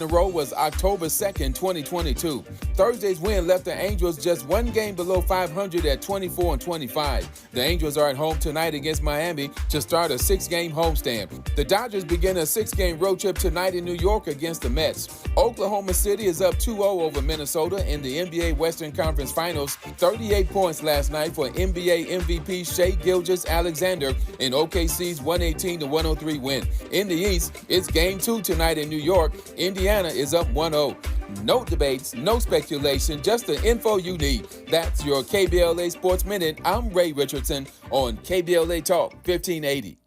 in a row was October 2nd, 2022. Thursday's win left the Angels just one game below 500 at 24-25. The Angels are at home tonight against Miami to start a 6-game homestand. The Dodgers begin a 6-game road trip tonight in New York against the Mets. Oklahoma City is up 2-0 over Minnesota in the NBA Western Conference Finals. 38 points last night for NBA MVP Shai Gilgeous-Alexander in OKC's 118-103 win. In the East, it's Game 2 tonight in New York. Indiana is up 1-0. No debates, no speculation, just the info you need. That's your KBLA Sports Minute. I'm Ray Richardson on KBLA Talk 1580.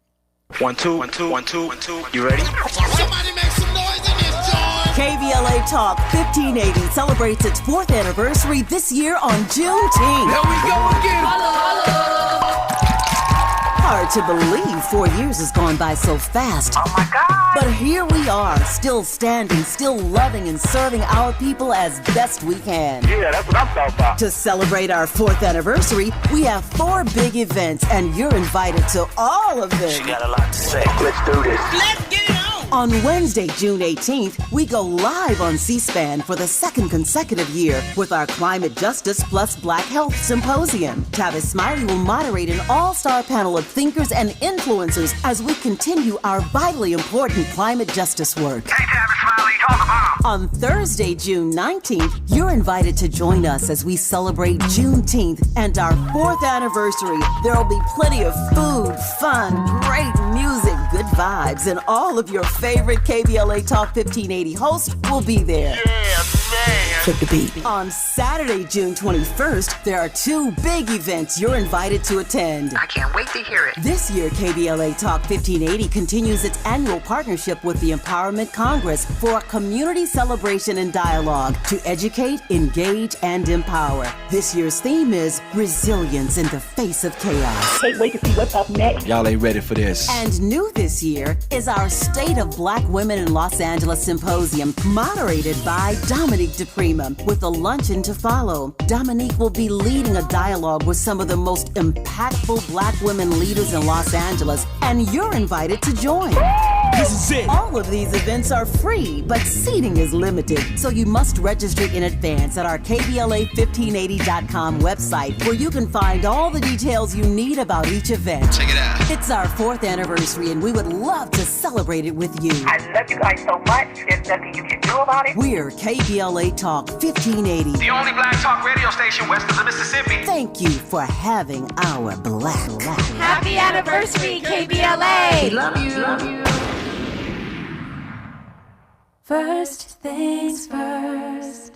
1 2 1 2 1 2 1 2. You ready? Somebody make some noise in this joint. KBLA Talk 1580 celebrates its 4th anniversary this year on Juneteenth. Here we go again. Holla. Hard to believe 4 years has gone by so fast. Oh my God. But here we are, still standing, still loving and serving our people as best we can. Yeah, that's what I'm talking about. To celebrate our 4th anniversary, we have 4 big events, and you're invited to all of them. She got a lot to say. Let's do this. Let's get it on. On Wednesday, June 18th, we go live on C-SPAN for the 2nd consecutive year with our Climate Justice plus Black Health Symposium. Tavis Smiley will moderate an all-star panel of thinkers and influencers as we continue our vitally important climate justice work. Hey, Tavis Smiley, talk about. On Thursday, June 19th, you're invited to join us as we celebrate Juneteenth and our 4th anniversary. There will be plenty of food, fun, great music, good vibes, and all of your favorite KBLA Talk 1580 hosts will be there. Yeah, man. Flip the beat. On Saturday, June 21st, there are 2 big events you're invited to attend. I can't wait to hear it. This year, KBLA Talk 1580 continues its annual partnership with the Empowerment Congress for a community celebration and dialogue to educate, engage, and empower. This year's theme is resilience in the face of chaos. Can't wait to see what's up next. Y'all ain't ready for this. And new this year is our State of Black Women in Los Angeles Symposium, moderated by Dominique DiPrima, with a luncheon to follow. Dominique will be leading a dialogue with some of the most impactful Black women leaders in Los Angeles, and you're invited to join. This is it. All of these events are free, but seating is limited, so you must register in advance at our KBLA1580.com website, where you can find all the details you need about each event. Check it out. It's our 4th anniversary, and we would love to celebrate it with you. I love you guys so much. There's nothing you can do about it. We're KBLA Talk 1580. The only black talk radio station west of the Mississippi. Thank you for having our black. Happy anniversary, KBLA! Love you. First things first.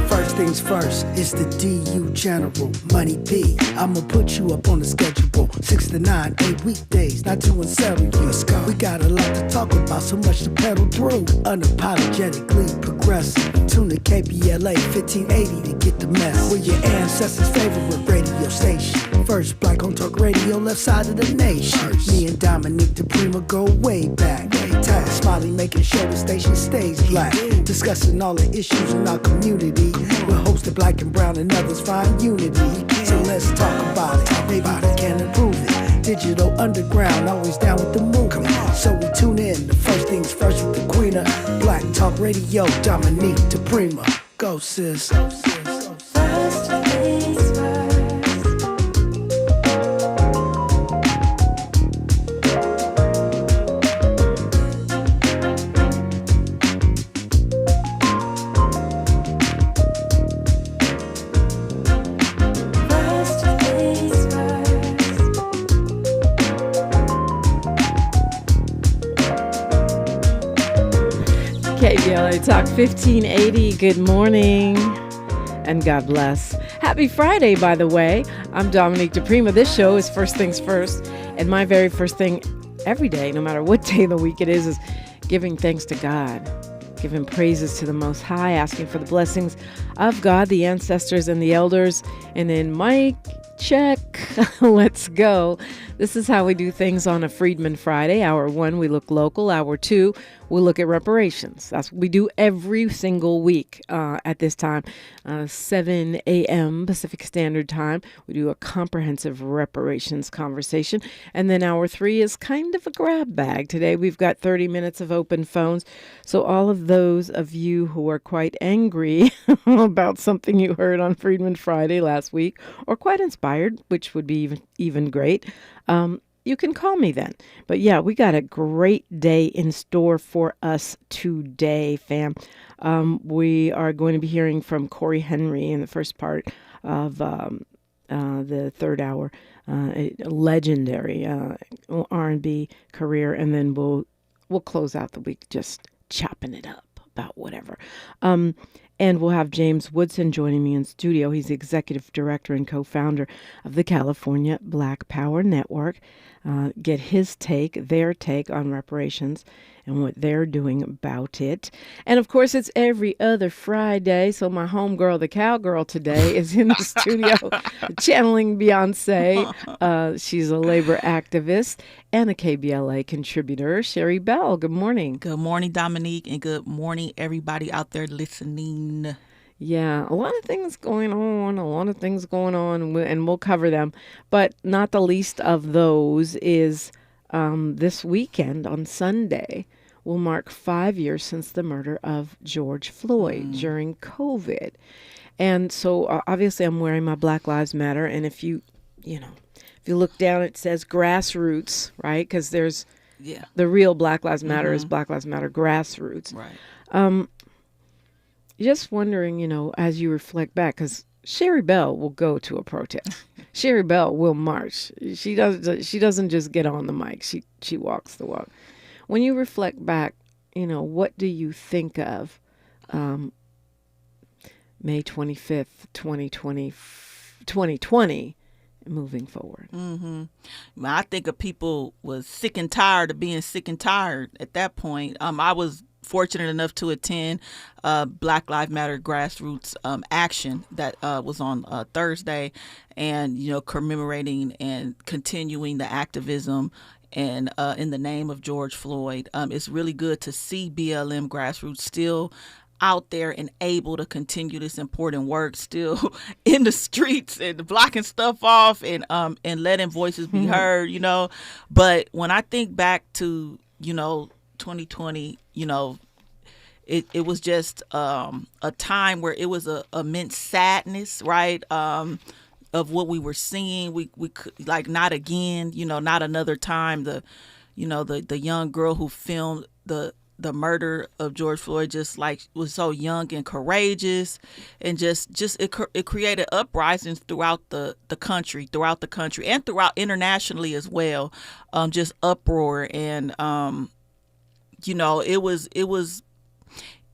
First things first, it's the DU General, Money P. I'ma put you up on the schedule. 6 to 9, 8 weekdays, not too unsettled. Let's go. We got a lot to talk about, so much to pedal through. Unapologetically progressive. Tune to KBLA 1580 to get the mess. We're your ancestors' favorite radio station. First black on talk radio, left side of the nation. Me and Dominique DiPrima go way back. Tavis Smiley making sure the station stays black. Discussing all the issues in our community. We're hosted black and brown and others find unity. So let's talk about it. Maybe we can improve it. Digital underground, always down with the movement. So we tune in to First Things First with the Queen of Black Talk Radio, Dominique DiPrima. Go sis. First things first. KBLA Talk 1580, good morning and God bless. Happy Friday, by the way. I'm Dominique DiPrima. This show is First Things First, and my very first thing every day, no matter what day of the week it is giving thanks to God, giving praises to the Most High, asking for the blessings of God, the ancestors and the elders. And then Mike Check. Let's go. This is how we do things on a Freedman Friday. Hour 1, we look local. Hour 2, we look at reparations. That's what we do every single week at this time, 7 a.m. Pacific Standard Time. We do a comprehensive reparations conversation. And then hour 3 is kind of a grab bag. Today we've got 30 minutes of open phones. So all of those of you who are quite angry about something you heard on Freedman Friday last week, or quite inspired, which would be even great, you can call me then. But yeah, we got a great day in store for us today, fam. We are going to be hearing from Corey Henry in the first part of the third hour, a legendary R&B career, and then we'll close out the week just chopping it up about whatever. And we'll have James Woodson joining me in studio. He's the executive director and co-founder of the California Black Power Network. Get his take, their take on reparations and what they're doing about it. And of course, it's every other Friday. So my homegirl, the cowgirl today, is in the studio channeling Beyonce. She's a labor activist and a KBLA contributor. Sherri Bell, good morning. Good morning, Dominique, and good morning, everybody out there listening. Yeah, a lot of things going on, and we'll cover them. But not the least of those is this weekend on Sunday will mark 5 years since the murder of George Floyd during COVID. And so obviously I'm wearing my Black Lives Matter. And if you look down, it says grassroots, right? Because there's the real Black Lives Matter is Black Lives Matter grassroots. Right. Just wondering, as you reflect back, because Sherri Bell will go to a protest. Sherri Bell will march. She doesn't just get on the mic. She walks the walk. When you reflect back, what do you think of May 25th, 2020, moving forward? I think of people was sick and tired of being sick and tired at that point. I was fortunate enough to attend Black Lives Matter grassroots action that was on Thursday, and commemorating and continuing the activism and in the name of George Floyd. It's really good to see BLM grassroots still out there and able to continue this important work, still in the streets and blocking stuff off and letting voices be heard. But when I think back to 2020, it was just a time where it was a immense sadness, right? Of what we were seeing. We could, like, not again, not another time. The young girl who filmed the murder of George Floyd just was so young and courageous, and it created uprisings throughout the country and throughout internationally as well. Just uproar, and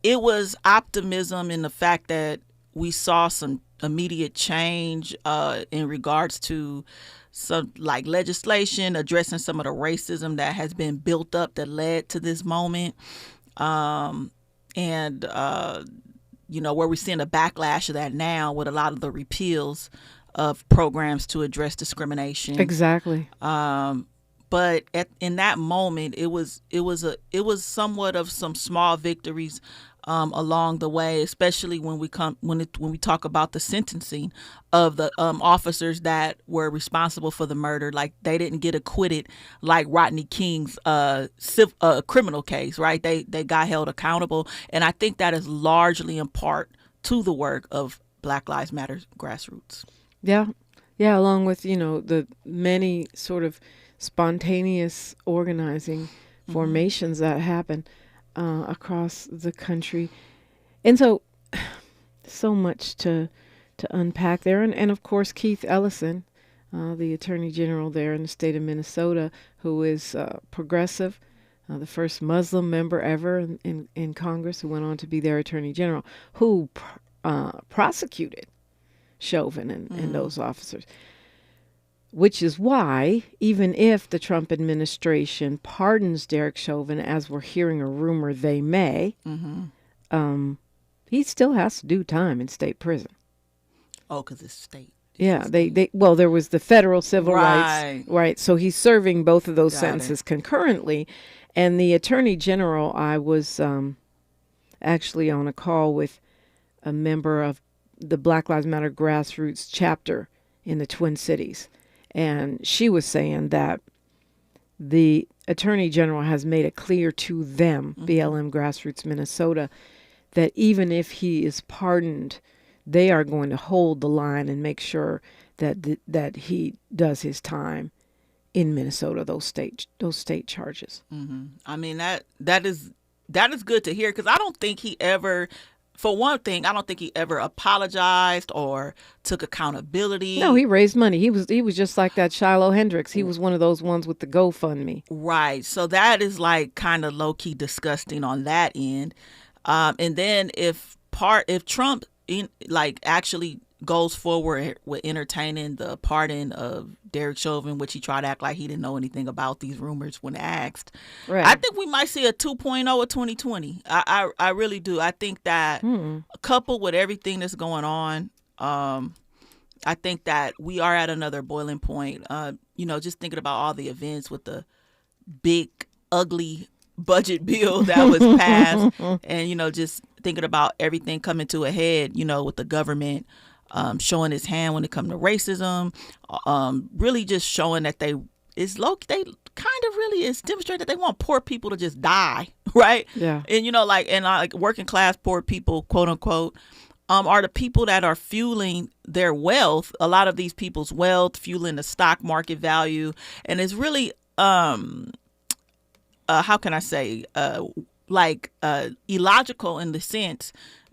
it was optimism in the fact that we saw some immediate change in regards to some legislation addressing some of the racism that has been built up that led to this moment, and where we're seeing a backlash of that now with a lot of the repeals of programs to address discrimination. Exactly. But in that moment, it was somewhat of some small victories along the way, especially when we talk about the sentencing of the officers that were responsible for the murder. Like, they didn't get acquitted like Rodney King's criminal case, right? They got held accountable, and I think that is largely in part to the work of Black Lives Matter grassroots. Yeah, along with the many sort of spontaneous organizing formations that happen across the country. And so much to unpack there. And of course, Keith Ellison, the Attorney General there in the state of Minnesota, who is progressive, the first Muslim member ever in Congress, who went on to be their Attorney General, who prosecuted Chauvin and those officers. Which is why, even if the Trump administration pardons Dereck Chauvin, as we're hearing a rumor they may, he still has to do time in state prison. Oh, because it's state. Yeah, well, there was the federal civil Right. rights, right? So he's serving both of those Got sentences concurrently. And the Attorney General, I was actually on a call with a member of the Black Lives Matter grassroots chapter in the Twin Cities. And she was saying that the Attorney General has made it clear to them, BLM Grassroots Minnesota, that even if he is pardoned, they are going to hold the line and make sure that that he does his time in Minnesota, those state charges. Mm-hmm. I mean, that is good to hear, because I don't think he ever, for one thing, I don't think he ever apologized or took accountability. No, he raised money. He was just like that Shiloh Hendricks. He was one of those ones with the GoFundMe. Right. So that is like kind of low key disgusting on that end. And then if Trump actually goes forward with entertaining the pardon of Dereck Chauvin, which he tried to act like he didn't know anything about these rumors when asked, right. I think we might see a 2.0 of 2020. I really do. I think that coupled with everything that's going on, I think that we are at another boiling point. Just thinking about all the events with the big, ugly budget bill that was passed and, just thinking about everything coming to a head, with the government showing its hand when it comes to racism, really just showing that they kind of really is demonstrating that they want poor people to just die, right? Yeah. And working class poor people, quote unquote, are the people that are fueling their wealth. A lot of these people's wealth fueling the stock market value, and it's really how can I say, illogical in the sense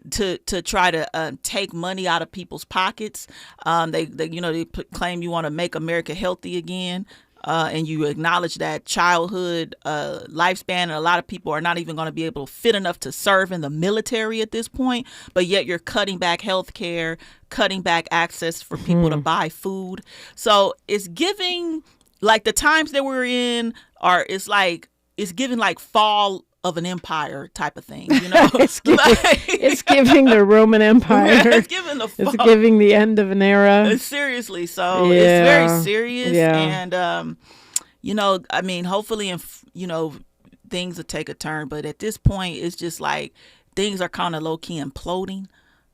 to try to take money out of people's pockets. They claim you want to make America healthy again. And you acknowledge that childhood lifespan, and a lot of people are not even going to be able to fit enough to serve in the military at this point, but yet you're cutting back health care, cutting back access for people to buy food. So it's giving, like, the times that we're in it's giving like fall of an empire type of thing, it's giving the Roman Empire. It's giving the fall. It's giving the end of an era. Seriously. So it's very serious. Yeah. And, I mean, hopefully, things will take a turn. But at this point, it's just like things are kind of low key imploding.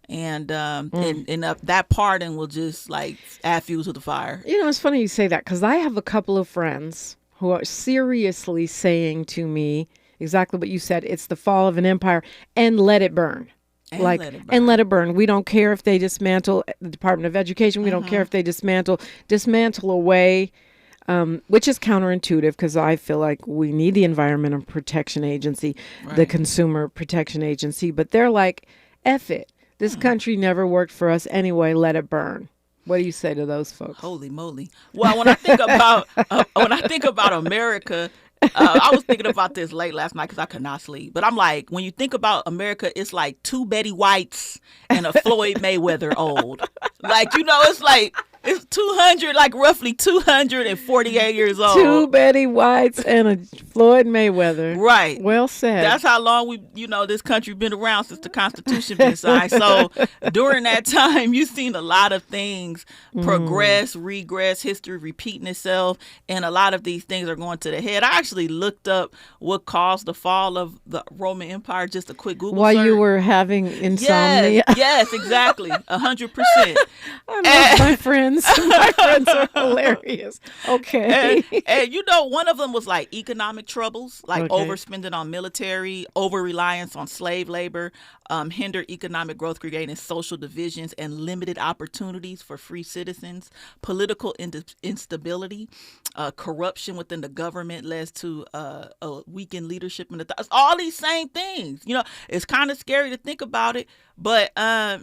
And that pardon will just like add fuel to the fire. It's funny you say that, because I have a couple of friends who are seriously saying to me exactly what you said. It's the fall of an empire, and let it burn. Let it burn. We don't care if they dismantle the Department of Education. We don't care if they dismantle away, which is counterintuitive, because I feel like we need the Environmental Protection Agency, the Consumer Protection Agency. But they're like, F it. This country never worked for us anyway. Let it burn. What do you say to those folks? Holy moly! Well, when I think about America, I was thinking about this late last night because I could not sleep. But I'm like, when you think about America, it's like two Betty Whites and a Floyd Mayweather old. It's like it's 200, like roughly 248 years old. Two Betty Whites and a Floyd Mayweather. Right. Well said. That's how long this country been around, since the Constitution been signed. So during that time, you've seen a lot of things progress, regress, history repeating itself, and a lot of these things are going to the head. I actually looked up what caused the fall of the Roman Empire, just a quick Google while search. You were having insomnia. Yes, exactly, 100%. I love my friends. My friends are hilarious. Okay. And one of them was like economic troubles, like overspending on military, over-reliance on slave labor, hindered economic growth, creating social divisions and limited opportunities for free citizens, political instability, corruption within the government led to a weakened leadership. All these same things. It's kind of scary to think about it, but, I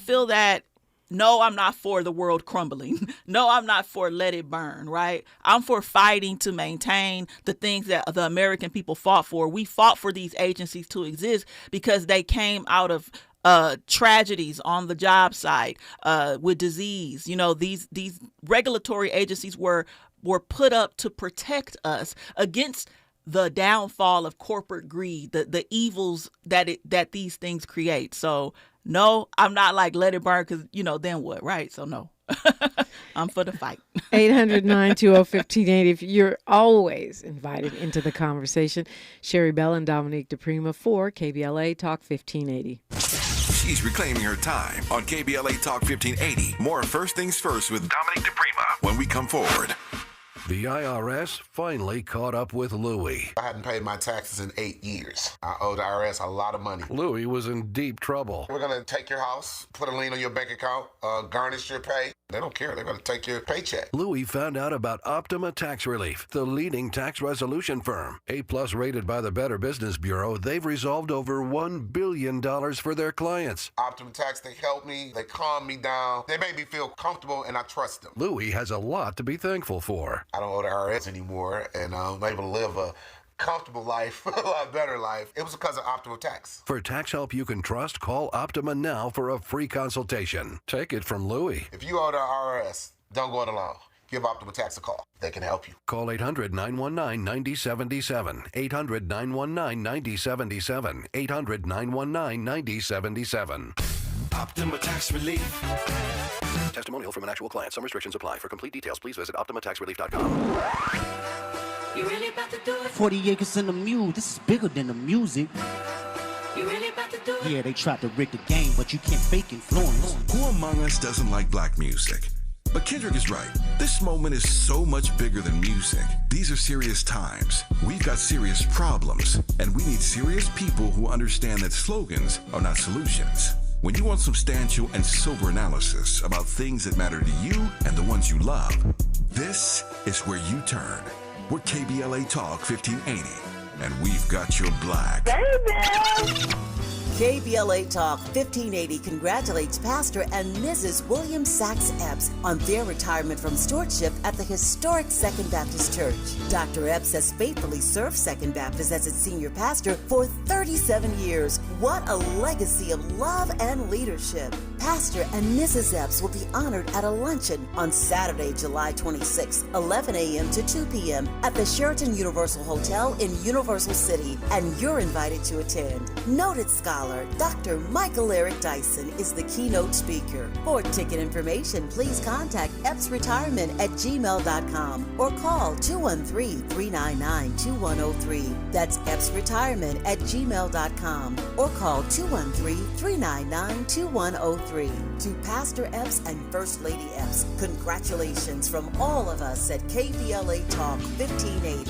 feel that, no, I'm not for the world crumbling. No, I'm not for let it burn, right? I'm for fighting to maintain the things that the American people fought for. We fought for these agencies to exist because they came out of tragedies on the job site, with disease. These regulatory agencies were put up to protect us against the downfall of corporate greed, the evils that these things create. So no, I'm not like let it burn because, then what, right? So no, I'm for the fight. 800-920-1580. You're always invited into the conversation. Sherri Bell and Dominique DiPrima for KBLA Talk 1580. She's reclaiming her time on KBLA Talk 1580. More First Things First with Dominique DiPrima when we come forward. The IRS finally caught up with Louie. I hadn't paid my taxes in 8 years. I owe the IRS a lot of money. Louie was in deep trouble. We're going to take your house, put a lien on your bank account, garnish your pay. They don't care. They're going to take your paycheck. Louie found out about Optima Tax Relief, the leading tax resolution firm. A-plus rated by the Better Business Bureau, they've resolved over $1 billion for their clients. Optima Tax, they help me. They calm me down. They make me feel comfortable, and I trust them. Louie has a lot to be thankful for. I don't owe the IRS anymore, and I'm able to live a comfortable life, a lot better life. It was because of Optima Tax. For tax help you can trust, call Optima now for a free consultation. Take it from Louie. If you owe the IRS, don't go it alone. Give Optima Tax a call. They can help you. Call 800-919-9077. 800-919-9077. 800-919-9077. Optima Tax Relief. Testimonial from an actual client. Some restrictions apply. For complete details, please visit OptimaTaxRelief.com. You really about to do it? 40 acres in the mule. This is bigger than the music. You really about to do it? Yeah, they tried to rig the game, but you can't fake influence. Who among us doesn't like black music? But Kendrick is right. This moment is so much bigger than music. These are serious times. We've got serious problems, and we need serious people who understand that slogans are not solutions. When you want substantial and sober analysis about things that matter to you and the ones you love, this is where you turn. We're KBLA Talk 1580, and we've got your black. KBLA Talk 1580 congratulates Pastor and Mrs. William Sachs Epps on their retirement from stewardship at the historic Second Baptist Church. Dr. Epps has faithfully served Second Baptist as its senior pastor for 37 years. What a legacy of love and leadership. Pastor and Mrs. Epps will be honored at a luncheon on Saturday, July 26, 11 a.m. to 2 p.m. at the Sheraton Universal Hotel in Universal City, and you're invited to attend. Noted scholar Dr. Michael Eric Dyson is the keynote speaker. For ticket information, please contact epsretirement@gmail.com or call 213-399-2103. That's epsretirement@gmail.com or call 213-399-2103. To Pastor Epps and First Lady Epps, congratulations from all of us at KBLA Talk 1580.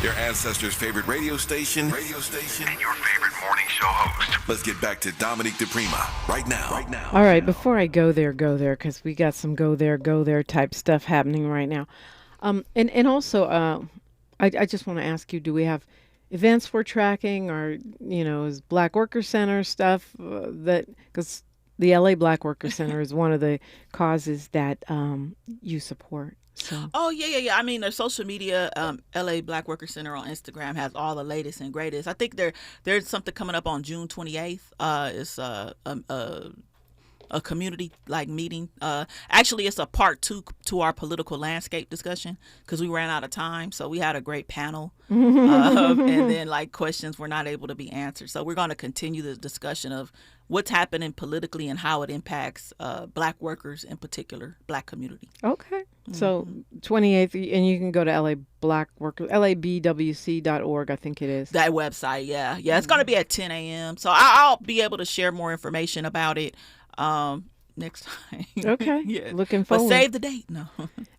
Your ancestors' favorite radio station, and your favorite morning show host. Let's get back to Dominique DiPrima right now. All right, before I go there, because we got some go there type stuff happening right now. And also, I just want to ask you, do we have events we're tracking, or, is Black Worker Center stuff because the LA Black Worker Center is one of the causes that you support. So. Oh, yeah. I mean, their social media, LA Black Worker Center on Instagram has all the latest and greatest. I think there's something coming up on June 28th. It's a community meeting. Actually, it's a part 2 to our political landscape discussion because we ran out of time. So we had a great panel, and then questions were not able to be answered. So we're going to continue the discussion of what's happening politically and how it impacts Black workers, in particular, Black community. Okay. So 28th, and you can go to LA Black Worker, labwc.org, I think it is. That website, yeah. It's going to be at 10 a.m. So I'll be able to share more information about it next time. Okay. Yeah. Looking forward. But save the date. No.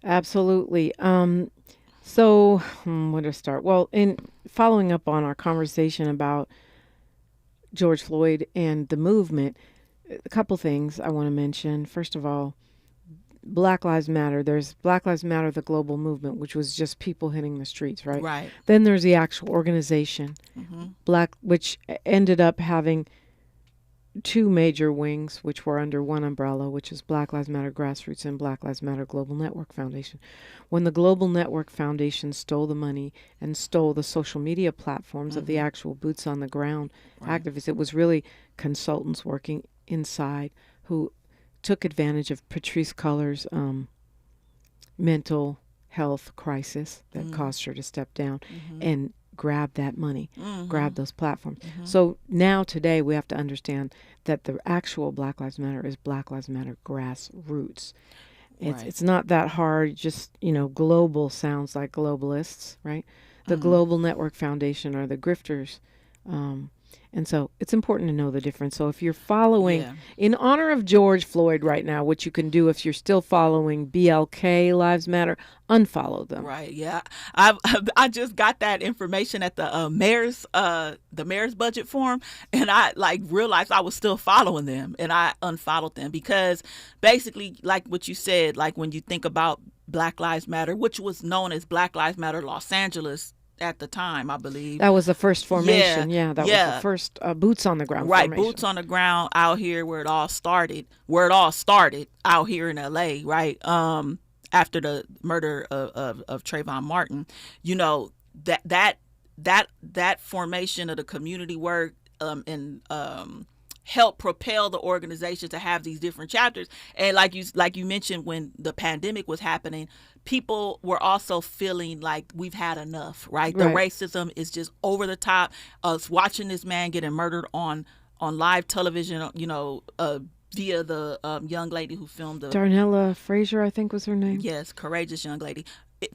Absolutely. So where to start? Well, in following up on our conversation about George Floyd and the movement, a couple things I want to mention. First of all, Black Lives Matter. There's Black Lives Matter, the global movement, which was just people hitting the streets, right? Right. Then there's the actual organization, which ended up having two major wings, which were under one umbrella, which is Black Lives Matter Grassroots and Black Lives Matter Global Network Foundation. When the Global Network Foundation stole the money and stole the social media platforms of the actual boots on the ground activists, it was really consultants working inside who took advantage of Patrisse Cullors' mental health crisis that caused her to step down and grab that money, grab those platforms. So now today we have to understand that the actual Black Lives Matter is Black Lives Matter grassroots. It's not that hard. Just, global sounds like globalists, right? The Global Network Foundation are the grifters. And so it's important to know the difference. So if you're following, in honor of George Floyd right now, what you can do if you're still following BLK Lives Matter, unfollow them. Right. Yeah. I just got that information at the mayor's budget forum, and I realized I was still following them, and I unfollowed them because basically, like what you said, like when you think about Black Lives Matter, which was known as Black Lives Matter Los Angeles at the time, I believe. That was the first formation. That was the first boots on the ground formation. Right, boots on the ground out here where it all started out here in LA, right? After the murder of Trayvon Martin, that formation of the community work and help propel the organization to have these different chapters. And like you mentioned, when the pandemic was happening, people were also feeling like we've had enough, right? The racism is just over the top. Us watching this man getting murdered on live television, via the young lady who filmed the Darnella Frazier, I think was her name. Yes, courageous young lady.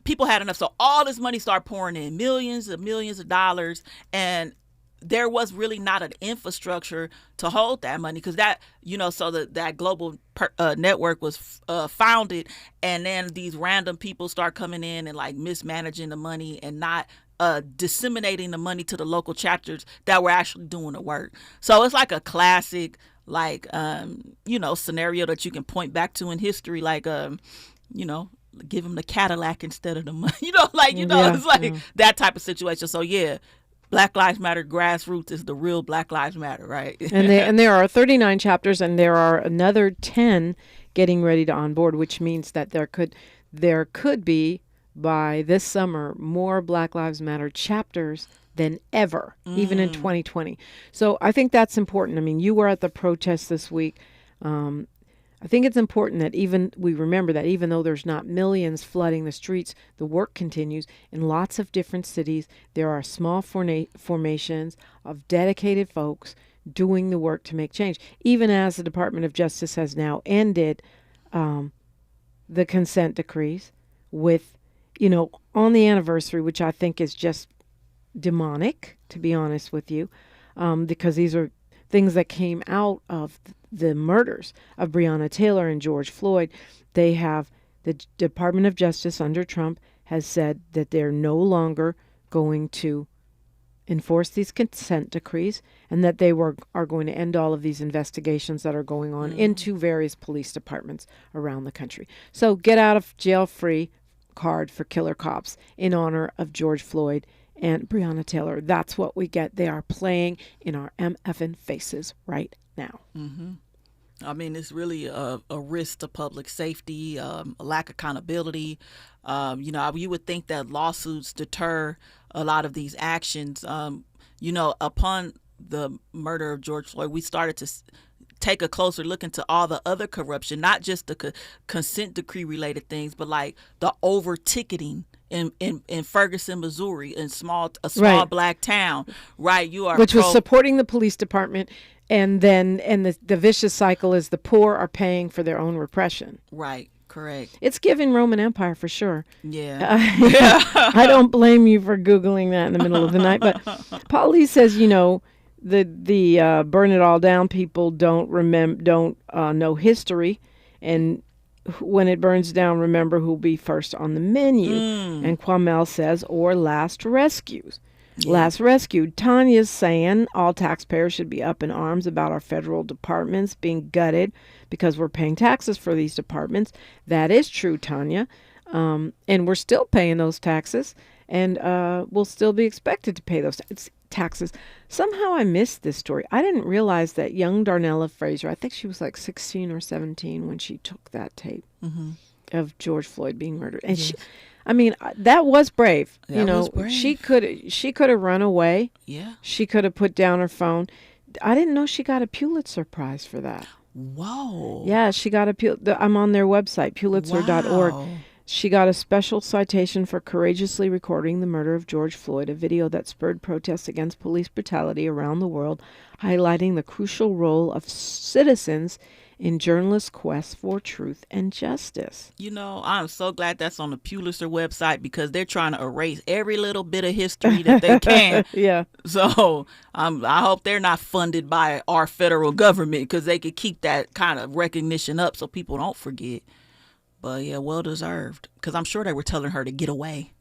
People had enough, so all this money started pouring in, millions of dollars, and there was really not an infrastructure to hold that money because that global network was founded, and then these random people start coming in and like mismanaging the money and not disseminating the money to the local chapters that were actually doing the work. So it's like a classic scenario that you can point back to in history, like give them the Cadillac instead of the money, it's like that type of situation. So Black Lives Matter grassroots is the real Black Lives Matter, right? and there are 39 chapters, and there are another 10 getting ready to onboard, which means that there could be by this summer more Black Lives Matter chapters than ever, even in 2020. So I think that's important. I mean, you were at the protest this week. I think it's important that we remember that even though there's not millions flooding the streets, the work continues in lots of different cities. There are small formations of dedicated folks doing the work to make change. Even as the Department of Justice has now ended the consent decrees with, on the anniversary, which I think is just demonic, to be honest with you, because these are things that came out of the murders of Breonna Taylor and George Floyd. The Department of Justice under Trump has said that they're no longer going to enforce these consent decrees, and that they are going to end all of these investigations that are going on into various police departments around the country. So get out of jail free card for killer cops in honor of George Floyd and Breonna Taylor. That's what we get. They are playing in our MFing faces right now. I mean, it's really a risk to public safety, a lack of accountability. You would think that lawsuits deter a lot of these actions. Upon the murder of George Floyd, we started to take a closer look into all the other corruption, not just the consent decree related things, but like the over ticketing in Ferguson, Missouri, in a small black town, right? Which was supporting the police department, and the vicious cycle is the poor are paying for their own repression. Right. Correct. It's given Roman Empire for sure. Yeah. I don't blame you for Googling that in the middle of the night, but Paulie says, the burn it all down people don't know history, and when it burns down, remember who'll be first on the menu. And Kwamel says, or last rescues. Yeah. Last rescued. Tanya's saying all taxpayers should be up in arms about our federal departments being gutted because we're paying taxes for these departments. That is true, Tanya. And we're still paying those taxes, and we'll still be expected to pay those taxes. Somehow I missed this story. I didn't realize that young Darnella Frazier, I think she was like 16 or 17 when she took that tape of George Floyd being murdered. And that was brave. Was brave. She could have run away. Yeah. She could have put down her phone. I didn't know she got a Pulitzer Prize for that. Whoa. Yeah, she got I'm on their website, pulitzer.org. Wow. She got a special citation for courageously recording the murder of George Floyd, a video that spurred protests against police brutality around the world, highlighting the crucial role of citizens in journalists' quest for truth and justice. You know, I'm so glad that's on the Pulitzer website because they're trying to erase every little bit of history that they can. Yeah. So I hope they're not funded by our federal government because they could keep that kind of recognition up so people don't forget. But yeah, well deserved because I'm sure they were telling her to get away,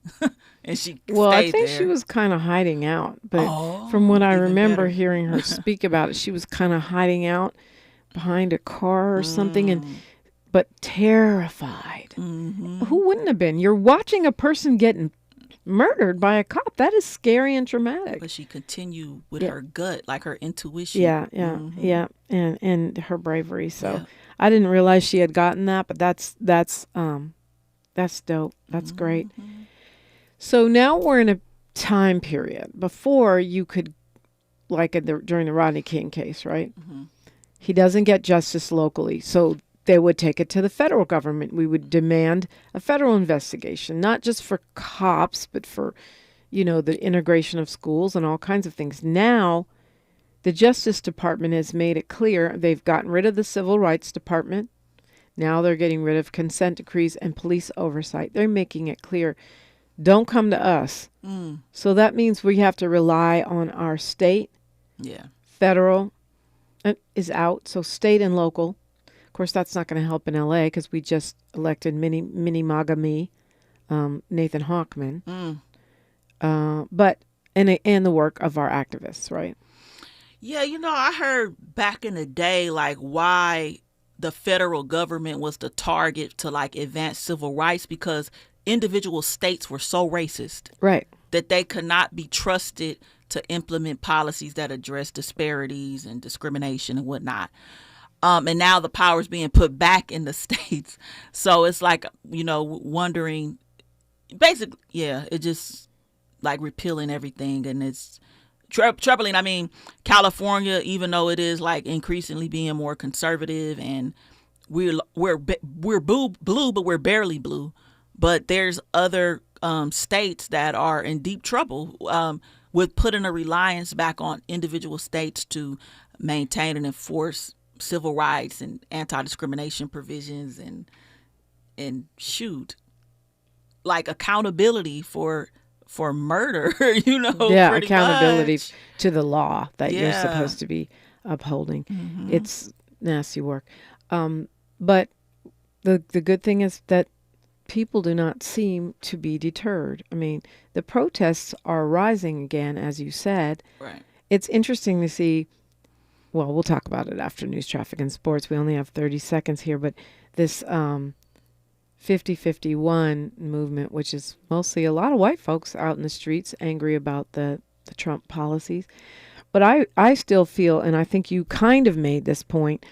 and she Well, I stayed think there. she was kind of hiding out, but from what I remember hearing her speak about it, she was kind of hiding out behind a car or something, but terrified. Who wouldn't have been? You're watching a person getting murdered by a cop. That is scary and traumatic. But she continued with her gut, like her intuition. Yeah, and her bravery. So I didn't realize she had gotten that, but that's dope. That's great. So now we're in a time period before you could, like during the Rodney King case, right? He doesn't get justice locally, so they would take it to the federal government. We would demand a federal investigation, not just for cops, but for, the integration of schools and all kinds of things. Now, the Justice Department has made it clear they've gotten rid of the Civil Rights Department. Now they're getting rid of consent decrees and police oversight. They're making it clear, don't come to us. So that means we have to rely on our state. Yeah. Federal is out, so state and local. Of course, that's not going to help in L.A. because we just elected mini MAGA me, Nathan Hawkman. But and the work of our activists, right? Yeah, I heard back in the day, like, why the federal government was the target to, like, advance civil rights because individual states were so racist. Right. That they could not be trusted to implement policies that address disparities and discrimination and whatnot. And now the power is being put back in the states. So it's like, wondering, basically, it just like repealing everything. And it's troubling. I mean, California, even though it is like increasingly being more conservative and we're blue, but we're barely blue. But there's other states that are in deep trouble with putting a reliance back on individual states to maintain and enforce civil rights and anti-discrimination provisions and like accountability for murder, Yeah, accountability much. To the law that you're supposed to be upholding. It's nasty work. But the good thing is that people do not seem to be deterred. I mean, the protests are rising again, as you said. Right. It's interesting to see. Well, we'll talk about it after news, traffic, and sports. We only have 30 seconds here, but this 50-51 movement, which is mostly a lot of white folks out in the streets angry about the Trump policies. But I still feel, and I think you kind of made this point,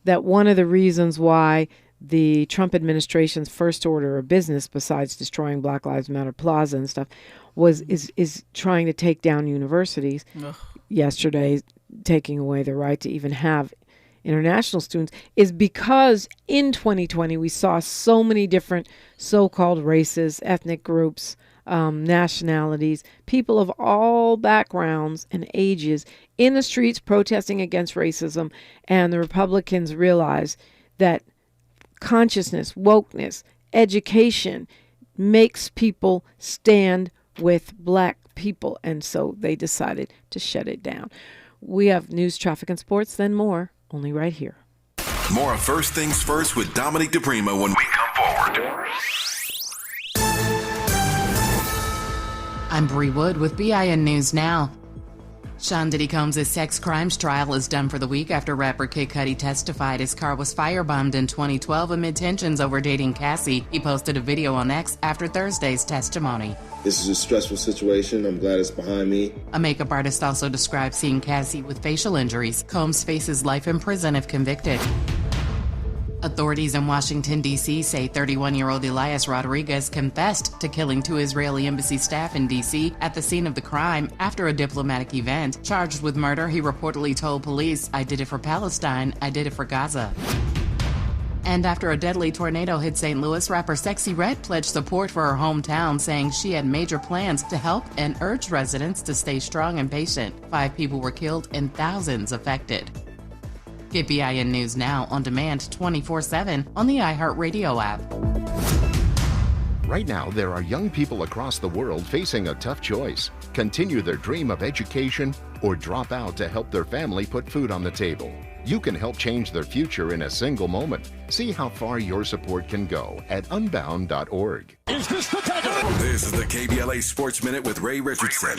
that one of the reasons why the Trump administration's first order of business, besides destroying Black Lives Matter Plaza and stuff, is trying to take down universities. Ugh. Yesterday, taking away the right to even have international students, is because in 2020 we saw so many different so-called races, ethnic groups, nationalities, people of all backgrounds and ages in the streets protesting against racism, and the Republicans realized that consciousness, wokeness, education makes people stand with black people, and so they decided to shut it down. We have news, traffic, and sports, then more, only right here. More of First Things First with Dominique DiPrima when we come forward. I'm Bree Wood with BIN News Now. Sean Diddy Combs' sex crimes trial is done for the week after rapper Kid Cudi testified his car was firebombed in 2012 amid tensions over dating Cassie. He posted a video on X after Thursday's testimony. This is a stressful situation. I'm glad it's behind me. A makeup artist also described seeing Cassie with facial injuries. Combs faces life in prison if convicted. Authorities in Washington, D.C. say 31-year-old Elias Rodriguez confessed to killing 2 Israeli embassy staff in D.C. at the scene of the crime after a diplomatic event. Charged with murder, he reportedly told police, "I did it for Palestine, I did it for Gaza." And after a deadly tornado hit St. Louis, rapper Sexy Red pledged support for her hometown, saying she had major plans to help and urged residents to stay strong and patient. 5 people were killed and thousands affected. Get BIN News Now on demand 24/7 on the iHeartRadio app. Right now, there are young people across the world facing a tough choice. Continue their dream of education or drop out to help their family put food on the table. You can help change their future in a single moment. See how far your support can go at unbound.org. Is this the tether? This is the KBLA Sports Minute with Ray Richardson.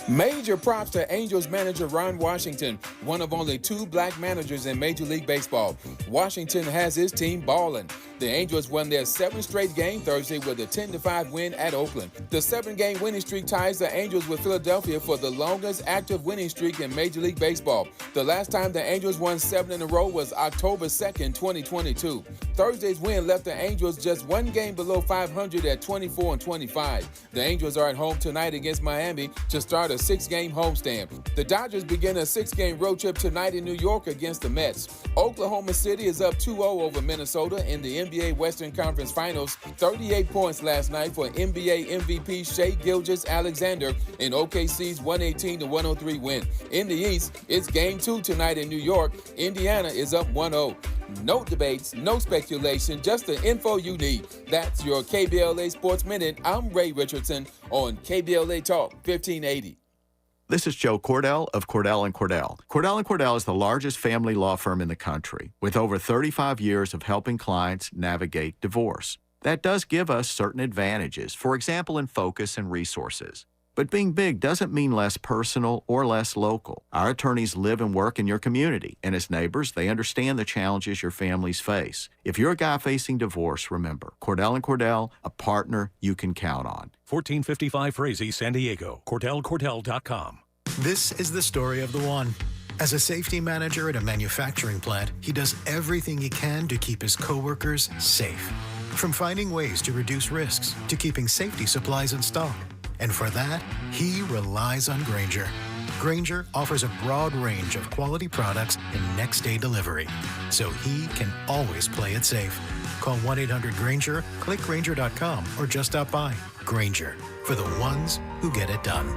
Major props to Angels manager Ron Washington, one of only 2 black managers in Major League Baseball. Washington has his team balling. The Angels won their 7th straight game Thursday with a 10-5 win at Oakland. The 7-game winning streak ties the Angels with Philadelphia for the longest active winning streak in Major League Baseball. The last time the Angels won 7 in a row was October 2nd, 2022. Thursday's win left the Angels just 1 game below 500 at 24-25. The Angels are at home tonight against Miami to start a 6-game homestand. The Dodgers begin a 6-game road trip tonight in New York against the Mets. Oklahoma City is up 2-0 over Minnesota in the NBA Western Conference Finals. 38 points last night for NBA MVP Shai Gilgeous-Alexander in OKC's 118-103 win. In the East, it's Game 2 tonight in New York. Indiana is up 1-0. No debates, no speculation, just the info you need. That's your KBLA Sports Minute. I'm Ray Richardson on KBLA Talk 1580. This is Joe Cordell of Cordell & Cordell. Cordell & Cordell is the largest family law firm in the country with over 35 years of helping clients navigate divorce. That does give us certain advantages, for example, in focus and resources. But being big doesn't mean less personal or less local. Our attorneys live and work in your community, and as neighbors, they understand the challenges your families face. If you're a guy facing divorce, remember, Cordell & Cordell, a partner you can count on. 1455 Frazee, San Diego. CordellCordell.com. This is the story of the one. As a safety manager at a manufacturing plant, he does everything he can to keep his coworkers safe. From finding ways to reduce risks to keeping safety supplies in stock. And for that, he relies on Grainger. Grainger offers a broad range of quality products and next-day delivery, so he can always play it safe. Call 1-800-GRAINGER, click Grainger.com, or just stop by. Grainger, for the ones who get it done.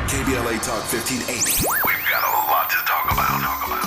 KBLA Talk 1580. We've got a lot to talk about.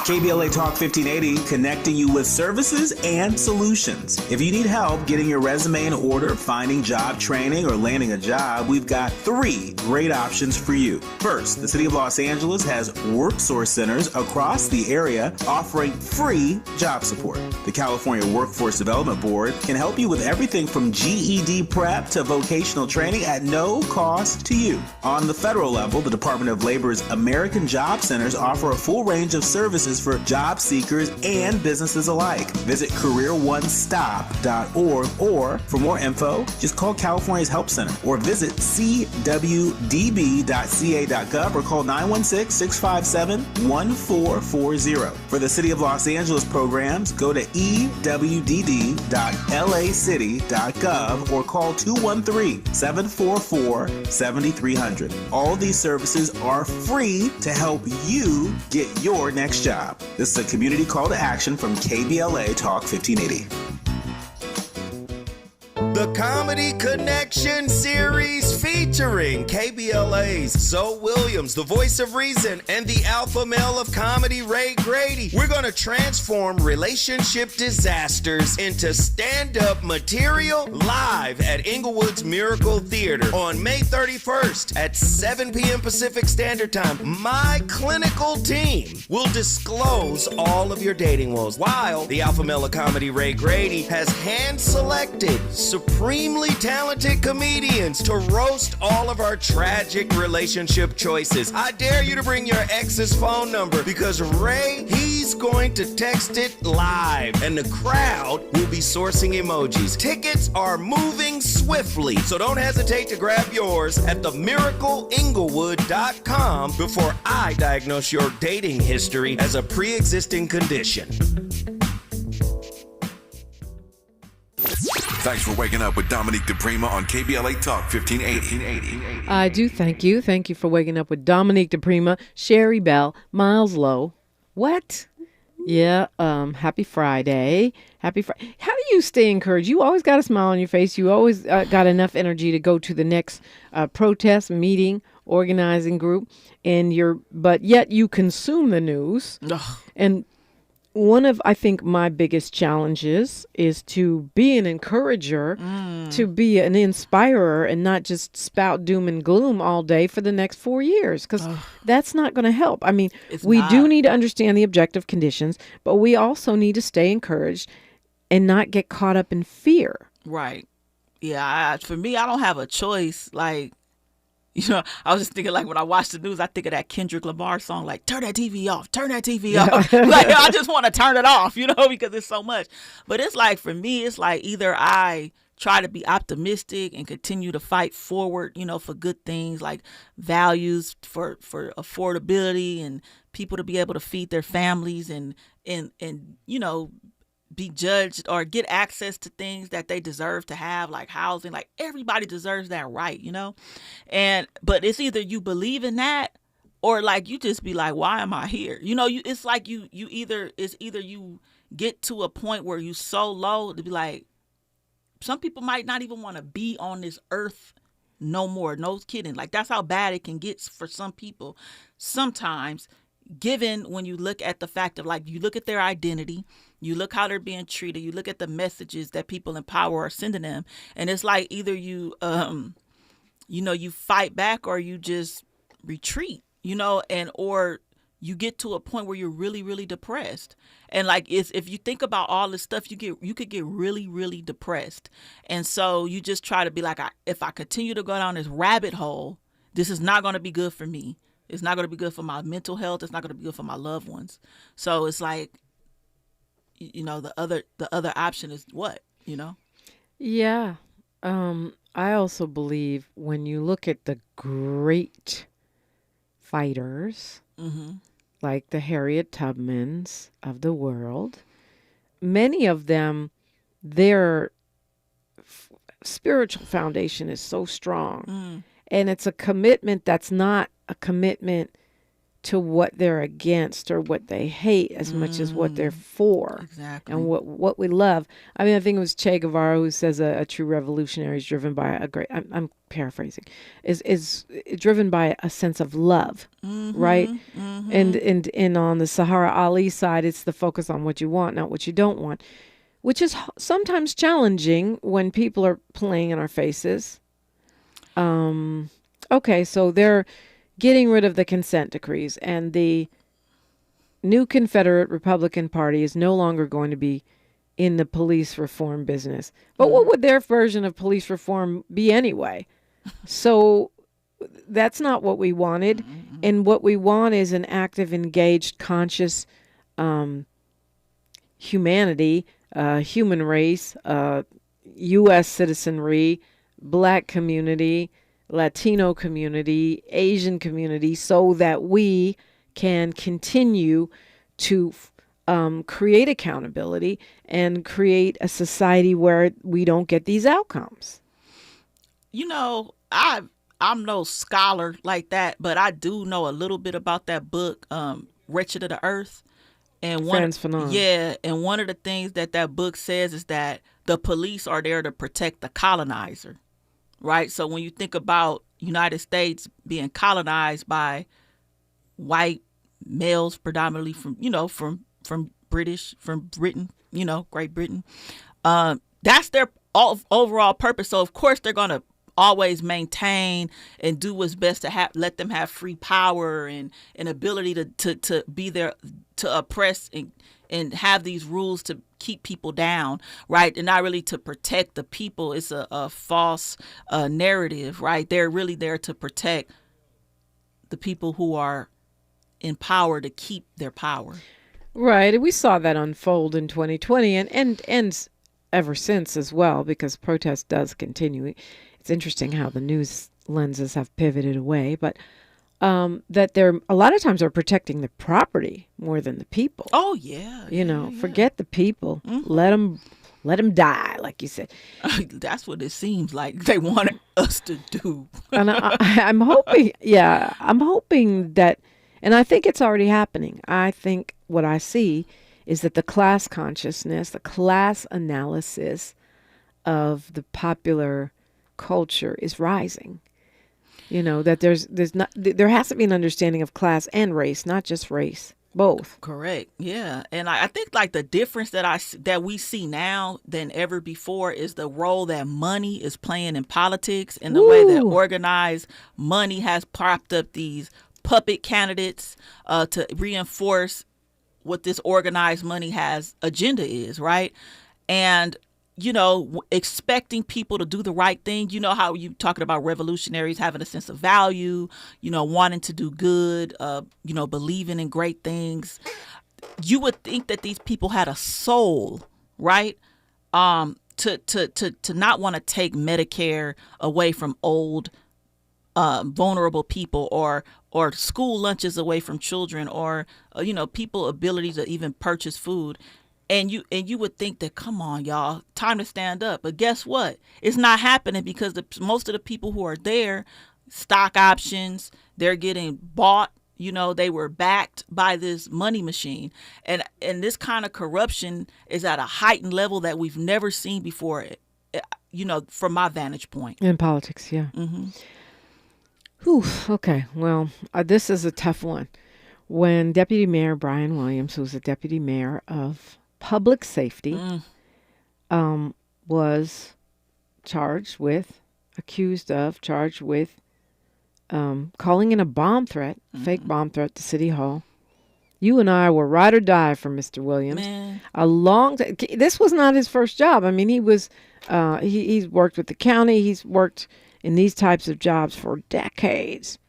KBLA Talk 1580, connecting you with services and solutions. If you need help getting your resume in order, finding job training, or landing a job, we've got 3 great options for you. First, the City of Los Angeles has WorkSource centers across the area offering free job support. The California Workforce Development Board can help you with everything from GED prep to vocational training at no cost to you. On the federal level, the Department of Labor's American Job Centers offer a full range of services for job seekers and businesses alike. Visit careeronestop.org, or for more info, just call California's Help Center or visit cwdb.ca.gov or call 916-657-1440. For the City of Los Angeles programs, go to ewd.lacity.gov or call 213-744-7300. All these services are free to help you get your next job. This is a community call to action from KBLA Talk 1580. The Comedy Connection series featuring KBLA's Zoe Williams, the voice of reason, and the alpha male of comedy, Ray Grady. We're going to transform relationship disasters into stand-up material live at Inglewood's Miracle Theater on May 31st at 7 p.m. Pacific Standard Time. My clinical team will disclose all of your dating woes, while the alpha male of comedy, Ray Grady, has hand-selected supremely talented comedians to roast all of our tragic relationship choices. I dare you to bring your ex's phone number because Ray, he's going to text it live and the crowd will be sourcing emojis. Tickets are moving swiftly, so don't hesitate to grab yours at themiracleinglewood.com before I diagnose your dating history as a pre-existing condition. Thanks for waking up with Dominique DiPrima on KBLA Talk 1580. I do thank you. Thank you for waking up with Dominique DiPrima, Sherri Bell, Miles Lowe. What? Yeah. Happy Friday. Happy Friday. How do you stay encouraged? You always got a smile on your face. You always got enough energy to go to the next protest, meeting, organizing group, but yet you consume the news. Ugh. And one of, I think, my biggest challenges is to be an encourager, to be an inspirer, and not just spout doom and gloom all day for the next 4 years, because that's not going to help. I mean, we do need to understand the objective conditions, but we also need to stay encouraged and not get caught up in fear. Right. Yeah. For me, I don't have a choice. Like, you know, I was just thinking, like, when I watch the news, I think of that Kendrick Lamar song, like, turn that TV off, turn that TV off. Like, I just want to turn it off, you know, because it's so much. But it's like, for me, it's like either I try to be optimistic and continue to fight forward, you know, for good things like values, for affordability and people to be able to feed their families and you know, be judged or get access to things that they deserve to have, like housing. Like, everybody deserves that right, you know? But it's either you believe in that or like you just be like, why am I here? You know, it's like you either you get to a point where you so low to be like, some people might not even want to be on this earth no more. No kidding. Like, that's how bad it can get for some people sometimes, given when you look at the fact of, like, you look at their identity, you look how they're being treated, you look at the messages that people in power are sending them, and it's like either you you know, you fight back or you just retreat, you know, or you get to a point where you're really, really depressed. And like, if you think about all this stuff, you could get really, really depressed. And so you just try to be like, if I continue to go down this rabbit hole, this is not going to be good for me. It's not going to be good for my mental health. It's not going to be good for my loved ones. So it's like, you know, the other option is what, you know? Yeah. I also believe when you look at the great fighters, like the Harriet Tubmans of the world, many of them, their spiritual foundation is so strong. And it's a commitment that's not a commitment to what they're against or what they hate as much as what they're for. Exactly. And what we love. I mean, I think it was Che Guevara who says a true revolutionary is driven by a great, I'm paraphrasing, is driven by a sense of love, right? And on the Sahara Ali side, it's the focus on what you want, not what you don't want, which is sometimes challenging when people are playing in our faces. Okay, so they're getting rid of the consent decrees, and the new Confederate Republican Party is no longer going to be in the police reform business. But what would their version of police reform be anyway? So that's not what we wanted. And what we want is an active, engaged, conscious humanity, human race, U.S. citizenry, Black community, Latino community, Asian community, so that we can continue to create accountability and create a society where we don't get these outcomes. You know, I'm no scholar like that, but I do know a little bit about that book, Wretched of the Earth. And Frantz Fanon. Yeah, and one of the things that book says is that the police are there to protect the colonizer. Right. So when you think about United States being colonized by white males, predominantly from Britain, you know, Great Britain, that's their overall purpose. So, of course, they're going to always maintain and do what's best to let them have free power and ability to be there, to oppress and have these rules to keep people down, right? And not really to protect the people. It's a false narrative, right? They're really there to protect the people who are in power, to keep their power. Right. And we saw that unfold in 2020 and ever since as well, because protest does continue. It's interesting how the news lenses have pivoted away, but that they're a lot of times are protecting the property more than the people. Oh yeah, forget the people. Let them die, like you said. That's what it seems like they wanted us to do. And I'm hoping, I'm hoping that, and I think it's already happening. I think what I see is that the class consciousness, the class analysis of the popular culture is rising. You know, that there has to be an understanding of class and race, not just race, both. Correct. Yeah. And I think like the difference that we see now than ever before is the role that money is playing in politics, and the way that organized money has propped up these puppet candidates to reinforce what this organized money has agenda is, right? And you know, expecting people to do the right thing. You know how you talking about revolutionaries having a sense of value, you know, wanting to do good, you know, believing in great things. You would think that these people had a soul, right? To not want to take Medicare away from old, vulnerable people, or school lunches away from children, or you know, people ability to even purchase food. And you would think that, come on, y'all, time to stand up. But guess what? It's not happening because most of the people who are there, stock options, they're getting bought. You know, they were backed by this money machine. And this kind of corruption is at a heightened level that we've never seen before, you know, from my vantage point. In politics, yeah. Mm-hmm. Whew, okay, well, this is a tough one. When Deputy Mayor Brian Williams, who's the Deputy Mayor of Public Safety, was accused of calling in a bomb threat, fake bomb threat to City Hall. You and I were ride or die for Mr. Williams. Man. This was not his first job. I mean, he was, he's worked with the county. He's worked in these types of jobs for decades.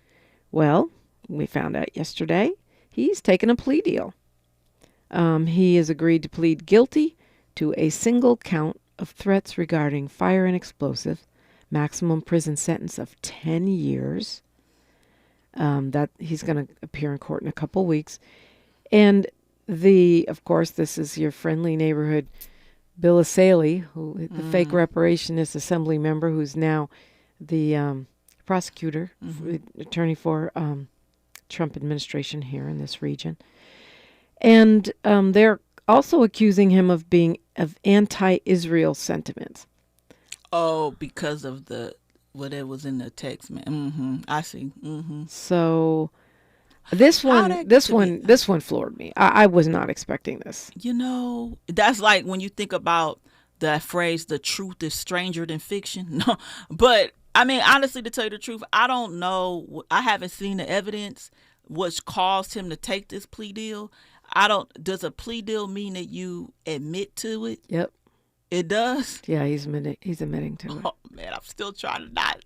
Well, we found out yesterday he's taken a plea deal. He has agreed to plead guilty to a single count of threats regarding fire and explosive, maximum prison sentence of 10 years. That he's going to appear in court in a couple weeks. And of course, this is your friendly neighborhood Bill Asaley, who the fake reparationist assembly member, who's now the prosecutor, attorney for Trump administration here in this region. And they're also accusing him of being of anti-Israel sentiments. Oh, because of what it was in the text, man. I see. So this one floored me. I was not expecting this. You know, that's like when you think about that phrase, "the truth is stranger than fiction." No, but I mean, honestly, to tell you the truth, I don't know. I haven't seen the evidence which caused him to take this plea deal. Does a plea deal mean that you admit to it? Yep. It does? Yeah, he's admitting to it. Oh, man, I'm still trying to not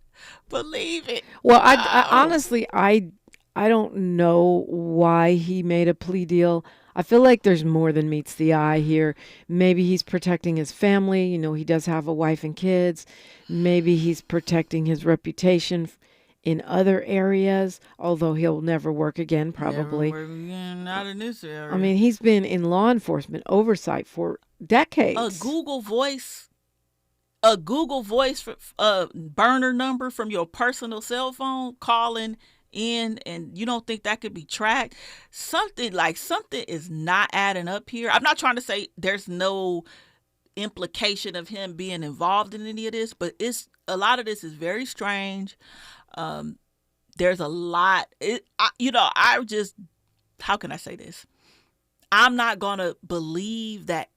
believe it. Well, I honestly, I don't know why he made a plea deal. I feel like there's more than meets the eye here. Maybe he's protecting his family. You know, he does have a wife and kids. Maybe he's protecting his reputation in other areas, although he'll never work again, probably. Never work again, not in this area. I mean, he's been in law enforcement oversight for decades. A Google Voice burner number from your personal cell phone calling in, and you don't think that could be tracked? Something is not adding up here. I'm not trying to say there's no implication of him being involved in any of this, but a lot of this is very strange. There's a lot. How can I say this? I'm not gonna believe that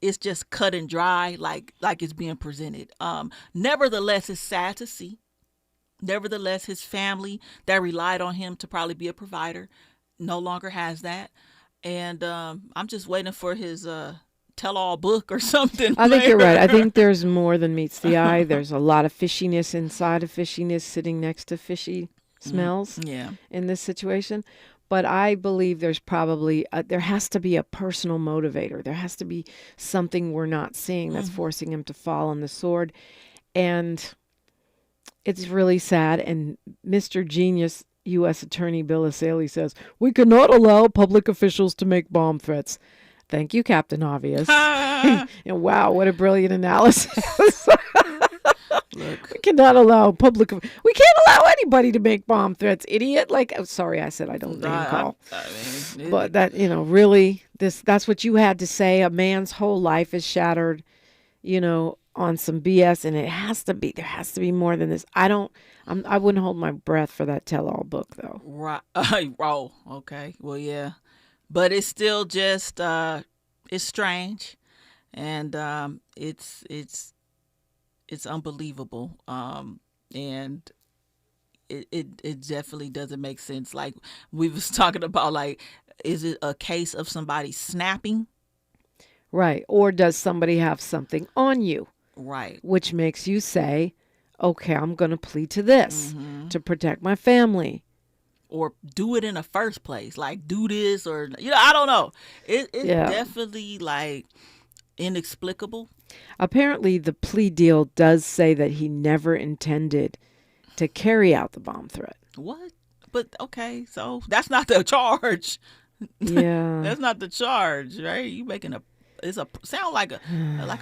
it's just cut and dry like it's being presented. Nevertheless, it's sad to see. Nevertheless, his family that relied on him to probably be a provider no longer has that. And I'm just waiting for his tell-all book or something. I think you're right. I think there's more than meets the eye. There's a lot of fishiness inside of fishiness sitting next to fishy smells in this situation. But I believe there's probably, there has to be a personal motivator. There has to be something we're not seeing that's forcing him to fall on the sword. And it's really sad. And Mr. Genius, U.S. Attorney Bill Asaley says, "We cannot allow public officials to make bomb threats." Thank you, Captain Obvious. And wow, what a brilliant analysis. We cannot allow we can't allow anybody to make bomb threats, idiot. Like, oh, sorry, I said I don't name call. But that, really, that's what you had to say. A man's whole life is shattered, on some BS, and there has to be more than this. I wouldn't hold my breath for that tell-all book, though. Right. Oh, okay. Well, yeah. But it's still just, it's strange. And it's unbelievable. And it definitely doesn't make sense. Like we was talking about, like, is it a case of somebody snapping? Right. Or does somebody have something on you? Right. Which makes you say, okay, I'm going to plead to this to protect my family. Or do it in the first place. Like, do this or, I don't know. It's definitely, like, inexplicable. Apparently, the plea deal does say that he never intended to carry out the bomb threat. What? But, okay, so that's not the charge. Yeah. That's not the charge, right? You making sound like a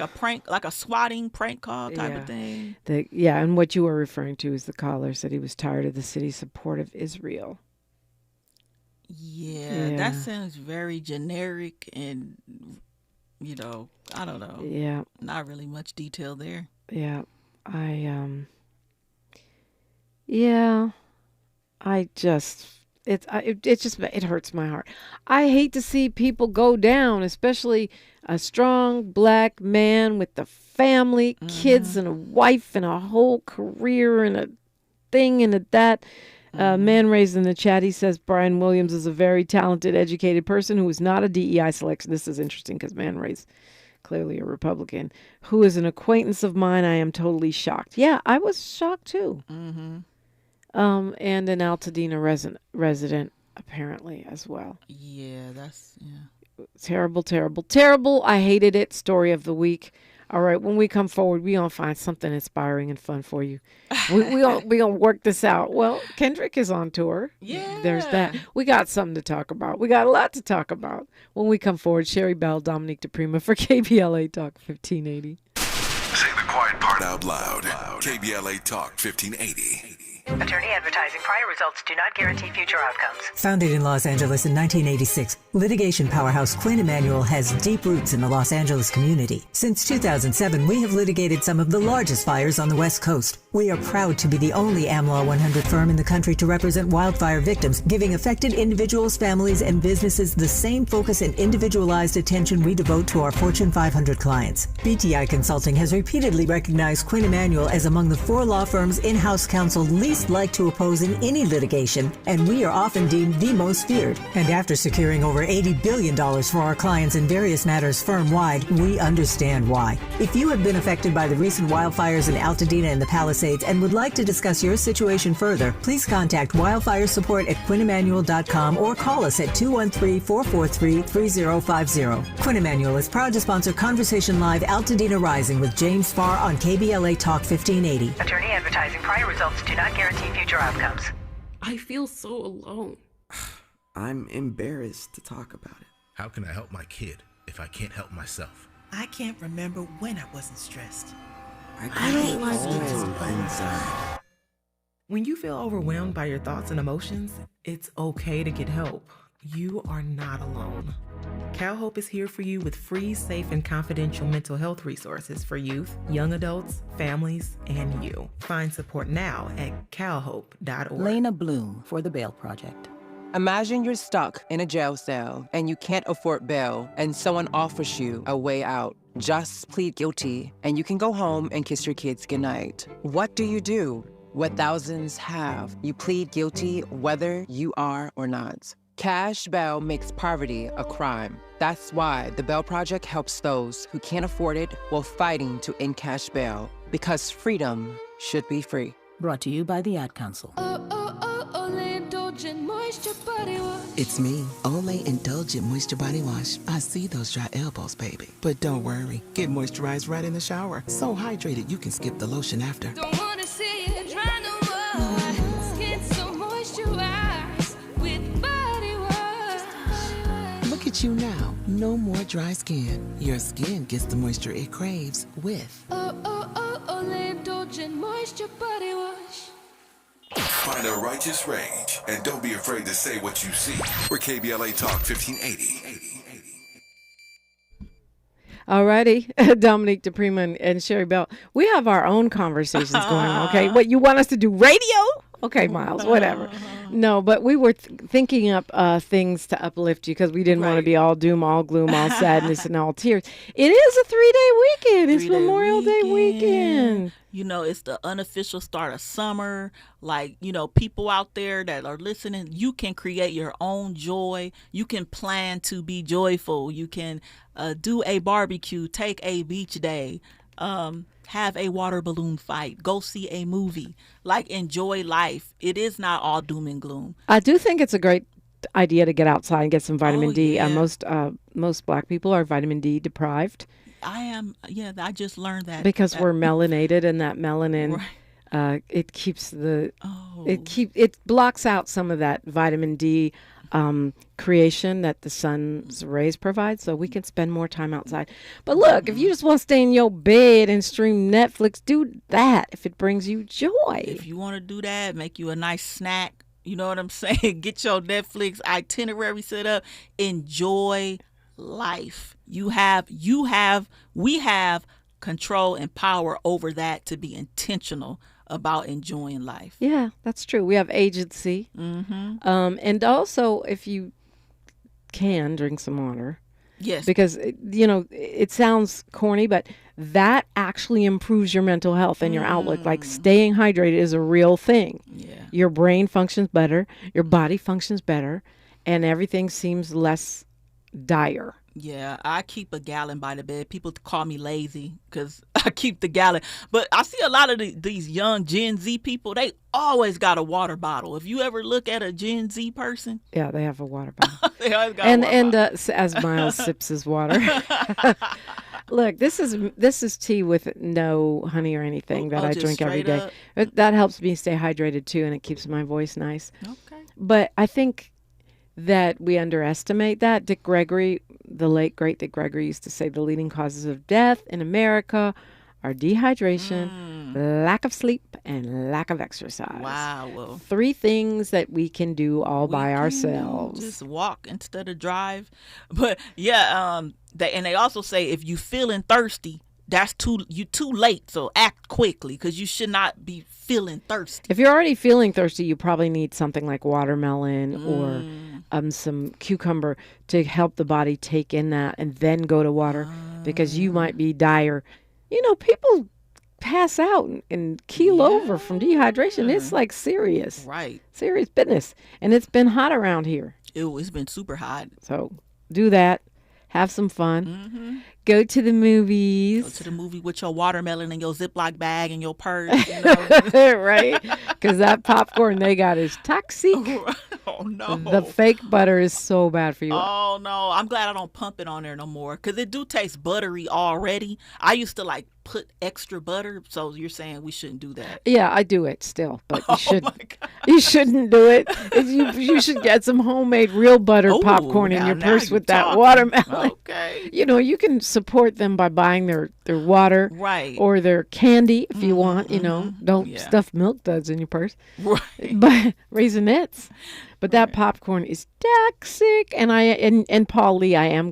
prank, like a swatting prank call type of thing. And what you were referring to is the caller said he was tired of the city's support of Israel. Yeah, that sounds very generic and, I don't know. Yeah. Not really much detail there. Yeah. It hurts my heart. I hate to see people go down, especially a strong black man with a family, kids, and a wife, and a whole career, and a thing, and that. Man raised in the chat, he says Brian Williams is a very talented, educated person who is not a DEI selection. This is interesting because Man raised clearly a Republican, who is an acquaintance of mine. I am totally shocked. Yeah, I was shocked too. And an Altadena resident apparently as well. Yeah, Terrible, terrible, terrible. I hated it. Story of the week. All right, when we come forward, we gonna find something inspiring and fun for you. We gonna work this out. Well, Kendrick is on tour. Yeah, there's that. We got something to talk about. We got a lot to talk about when we come forward. Sherri Bell, Dominique DiPrima for KBLA Talk 1580. Say the quiet part out loud. KBLA Talk 1580. Attorney advertising. Prior results do not guarantee future outcomes. Founded in Los Angeles in 1986, litigation powerhouse Quinn Emanuel has deep roots in the Los Angeles community. Since 2007, we have litigated some of the largest fires on the West Coast. We are proud to be the only AmLaw 100 firm in the country to represent wildfire victims, giving affected individuals, families, and businesses the same focus and individualized attention we devote to our Fortune 500 clients. BTI Consulting has repeatedly recognized Quinn Emanuel as among the 4 law firms in-house counsel least like to oppose in any litigation, and we are often deemed the most feared. And after securing over $80 billion for our clients in various matters firm-wide, we understand why. If you have been affected by the recent wildfires in Altadena and the Palisades and would like to discuss your situation further, please contact wildfire support at QuinnEmanuel.com or call us at 213-443-3050. Quinn Emanuel is proud to sponsor Conversation Live Altadena Rising with James Farr on KBLA Talk 1580. Attorney advertising. Prior results do not guarantee future outcomes. I feel so alone. I'm embarrassed to talk about it. How can I help my kid if I can't help myself? I can't remember when I wasn't stressed. I don't like stress. inside. When you feel overwhelmed by your thoughts and emotions, it's okay to get help. You are not alone. CalHope is here for you with free, safe, and confidential mental health resources for youth, young adults, families, and you. Find support now at calhope.org. Lena Bloom for the Bail Project. Imagine you're stuck in a jail cell and you can't afford bail and someone offers you a way out. Just plead guilty and you can go home and kiss your kids goodnight. What do? What thousands have. You plead guilty whether you are or not. Cash bail makes poverty a crime. That's why the Bail Project helps those who can't afford it while fighting to end cash bail. Because freedom should be free. Brought to you by the Ad Council. Olay Indulgent Moisture Body Wash. It's me, Olay Indulgent Moisture Body Wash. I see those dry elbows, baby. But don't worry, get moisturized right in the shower. So hydrated you can skip the lotion after. Don't wanna see it dry no more. Skin so moisturized with body wash. Look at you now, No more dry skin. Your skin gets the moisture it craves with Indulgent Moisture Body Wash. Find a righteous rage and don't be afraid to say what you see. We're KBLA Talk 1580. Alrighty, Dominique DiPrima and Sherri Bell. We have our own conversations going on, okay? What, you want us to do radio? Okay, Miles, whatever. No, but we were thinking up things to uplift you because we didn't want to be all doom, all gloom, all sadness, and all tears. It is a 3-day weekend. It's Memorial Day weekend. You know, it's the unofficial start of summer. Like, you know, people out there that are listening, you can create your own joy. You can plan to be joyful. You can do a barbecue, take a beach day, have a water balloon fight, go see a movie, like enjoy life. It is not all doom and gloom. I do think it's a great idea to get outside and get some vitamin D. Yeah. Most Black people are vitamin D deprived. I am, yeah, I just learned that. Because we're melanated, and that melanin, it keeps it blocks out some of that vitamin D creation that the sun's rays provide, so we can spend more time outside. But look, if you just want to stay in your bed and stream Netflix, do that if it brings you joy. If you want to do that, make you a nice snack, you know what I'm saying? Get your Netflix itinerary set up. Enjoy life. We have control and power over that to be intentional about enjoying life. Yeah, that's true. We have agency. Mm-hmm. And also, if you can, drink some water. Yes. Because, you know, it sounds corny, but that actually improves your mental health and your outlook. Like, staying hydrated is a real thing. Yeah. Your brain functions better, your body functions better, and everything seems less dire. Yeah, I keep a gallon by the bed. People call me lazy because I keep the gallon. But I see a lot of these young Gen Z people, they always got a water bottle. If you ever look at a Gen Z person. Yeah, they have a water bottle. They always got a water bottle. As Miles sips his water. Look, this is tea with no honey or anything that I drink every day. That helps me stay hydrated too, and it keeps my voice nice. Okay. But I think that we underestimate that. Dick Gregory, the late great Dick Gregory, used to say the leading causes of death in America are dehydration, lack of sleep, and lack of exercise. Wow. Well, 3 things that we can do all by ourselves. Just walk instead of drive. But yeah, they also say if you feeling thirsty, you're too late. So act quickly because you should not be feeling thirsty. If you're already feeling thirsty, you probably need something like watermelon or some cucumber to help the body take in that and then go to water because you might be dire. You know, people pass out and keel over from dehydration. It's like serious. Right. Serious business. And it's been hot around here. It's been super hot. So do that. Have some fun. Mm-hmm. Go to the movies. Go to the movie with your watermelon and your Ziploc bag and your purse. You know? Right? Because that popcorn they got is toxic. Oh, no. The fake butter is so bad for you. Oh, no. I'm glad I don't pump it on there no more because it do taste buttery already. I used to put extra butter. So you're saying we shouldn't do that? Yeah, I do it still, but you shouldn't do it. You should get some homemade real butter popcorn in your purse with that watermelon. Okay. You know, you can support them by buying their water, right, or their candy if you want. You know, don't stuff Milk Duds in your purse, right? But Raisinets. But that popcorn is toxic. And and Paul Lee, I am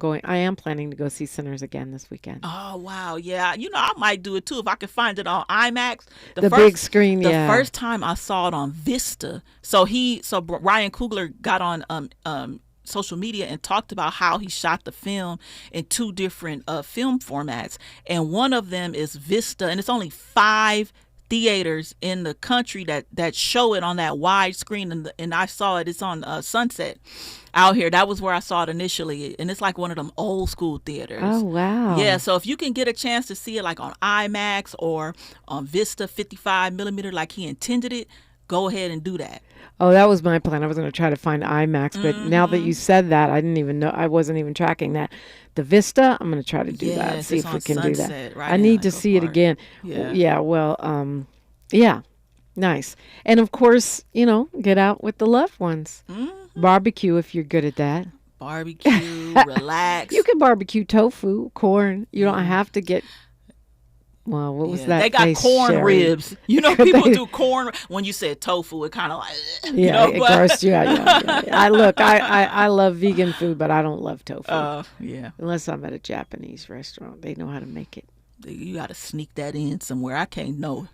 planning to go see Sinners again this weekend. Oh wow, yeah. You know, I might do it too if I can find it on IMAX. The big screen, The first time I saw it on Vista. So Ryan Coogler got on social media and talked about how he shot the film in 2 different film formats, and one of them is Vista, and it's only 5 theaters in the country that show it on that wide screen, and I saw it. It's on Sunset out here. That was where I saw it initially, and it's like one of them old school theaters. Oh wow. Yeah, so if you can get a chance to see it like on IMAX or on Vista 55mm like he intended it, go ahead and do that. Oh, that was my plan. I was going to try to find IMAX, but now that you said that, I didn't even know. I wasn't even tracking that. The Vista, I'm going to try to do that. See if we can do that. Right, I need to see it again. Yeah. Well, yeah. Nice. And of course, you know, get out with the loved ones. Barbecue if you're good at that. Barbecue, relax. You can barbecue tofu, corn. You don't have to get. Well, what was that? They got face, corn Sherri? ribs. You know, people do corn. When you said tofu, it kind of like, it grossed you out. Yeah. I love vegan food, but I don't love tofu. Yeah. Unless I'm at a Japanese restaurant. They know how to make it. You got to sneak that in somewhere. I can't know.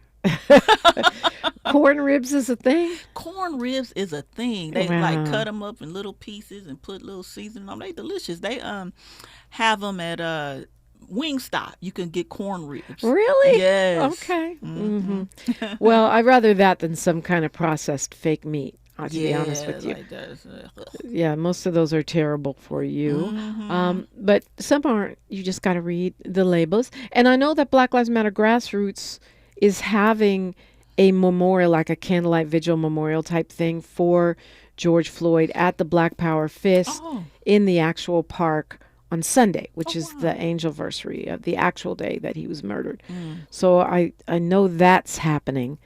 Corn ribs is a thing? Corn ribs is a thing. They like cut them up in little pieces and put little seasoning on them. They delicious. They have them at Wingstop. You can get corn ribs. Really? Yes. Okay. Mm-hmm. Well, I'd rather that than some kind of processed fake meat. To be honest with you. Yeah, most of those are terrible for you. But some aren't. You just got to read the labels. And I know that Black Lives Matter Grassroots is having a memorial, like a candlelight vigil memorial type thing for George Floyd at the Black Power Fist in the actual park on Sunday, which is the angelversary of the actual day that he was murdered. So I know that's happening.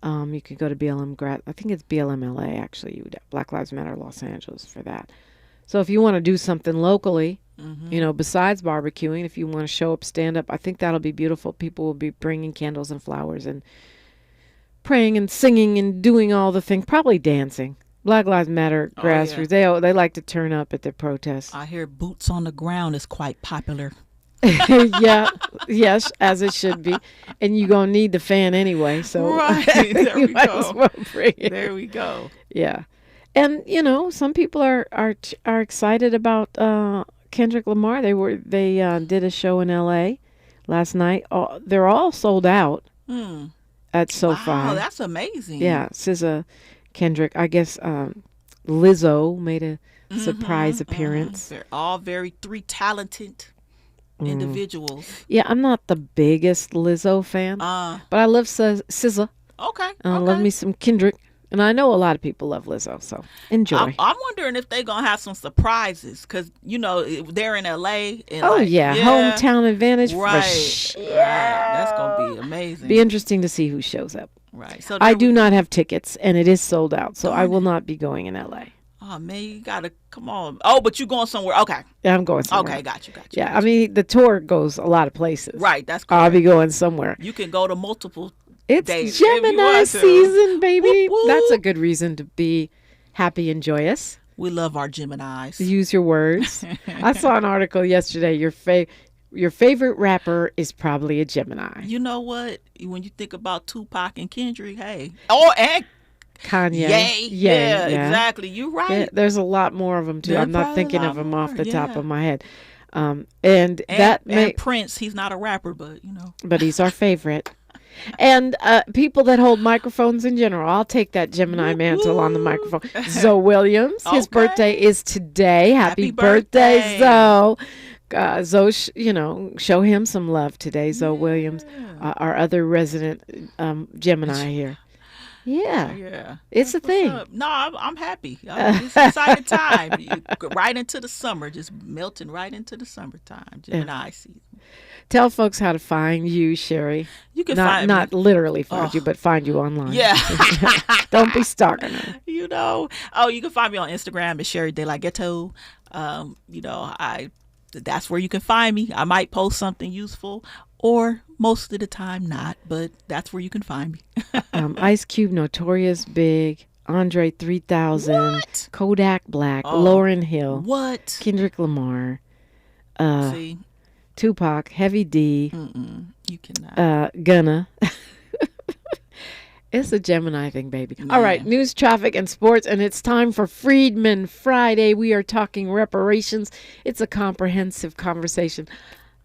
You could go to BLM, I think it's BLM LA actually, Black Lives Matter Los Angeles for that. So if you want to do something locally, you know, besides barbecuing, if you want to show up, stand up, I think that'll be beautiful. People will be bringing candles and flowers and praying and singing and doing all the things, probably dancing. Black Lives Matter Grassroots, they like to turn up at their protests. I hear boots on the ground is quite popular. Yes, as it should be. And you're going to need the fan anyway. So there we might go. as well bring it. There we go. Yeah. And, you know, some people are excited about Kendrick Lamar. They did a show in L.A. last night. They're all sold out at SoFi. Wow, that's amazing. Yeah, SZA, Kendrick. I guess Lizzo made a surprise appearance. They're all three talented individuals. Yeah, I'm not the biggest Lizzo fan, but I love SZA. Okay. I love me some Kendrick. And I know a lot of people love Lizzo, so enjoy. I'm wondering if they're going to have some surprises because, you know, they're in L.A. And hometown advantage. Right. For sure. Right. That's going to be amazing. Be interesting to see who shows up. Right. So I do not have tickets, and it is sold out, so I will not be going in L.A. Oh, man, you got to come on. Oh, but you're going somewhere. Okay. Yeah, I'm going somewhere. Okay, got you. Yeah, I mean, the tour goes a lot of places. Right, that's correct. I'll be going somewhere. You can go to multiple It's days Gemini season, baby. Whoop, whoop. That's a good reason to be happy and joyous. We love our Geminis. Use your words. I saw an article yesterday. Your favorite rapper is probably a Gemini. You know what? When you think about Tupac and Kendrick, hey. Oh, and Kanye. Yeah, exactly. You're right. Yeah, there's a lot more of them, too. I'm not thinking of them off the top of my head. And Prince, he's not a rapper, but, you know. But he's our favorite. And people that hold microphones in general. I'll take that Gemini mantle on the microphone. Zoe Williams. His birthday is today. Happy birthday, Zoe. Zoe, show him some love today. Zoe Williams, our other resident Gemini here. Yeah. It's a thing. No, I'm happy. It's an exciting time. Right into the summer, just melting right into the summertime. Gemini season. Tell folks how to find you, Sherri. You can not literally find you, but find you online. Yeah. Don't be stalking her. You can find me on Instagram at Sherri de la Ghetto. That's where you can find me. I might post something useful, or most of the time not, but that's where you can find me. Ice Cube, Notorious Big, Andre 3000, What? Kodak Black, Lauryn Hill, What? Kendrick Lamar, See? Tupac, Heavy D, you cannot. Gunna. It's a Gemini thing, baby. All right, news, traffic, and sports, and it's time for Freedman Friday. We are talking reparations. It's a comprehensive conversation.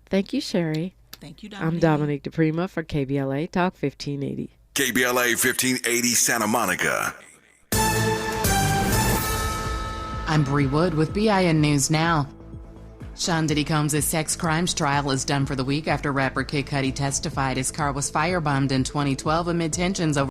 Thank you, Sherri. Thank you, Dominique. I'm Dominique DiPrima for KBLA Talk 1580. KBLA 1580 Santa Monica. I'm Bree Wood with BIN News Now. Sean Diddy Combs' sex crimes trial is done for the week after rapper Kid Cudi testified his car was firebombed in 2012 amid tensions over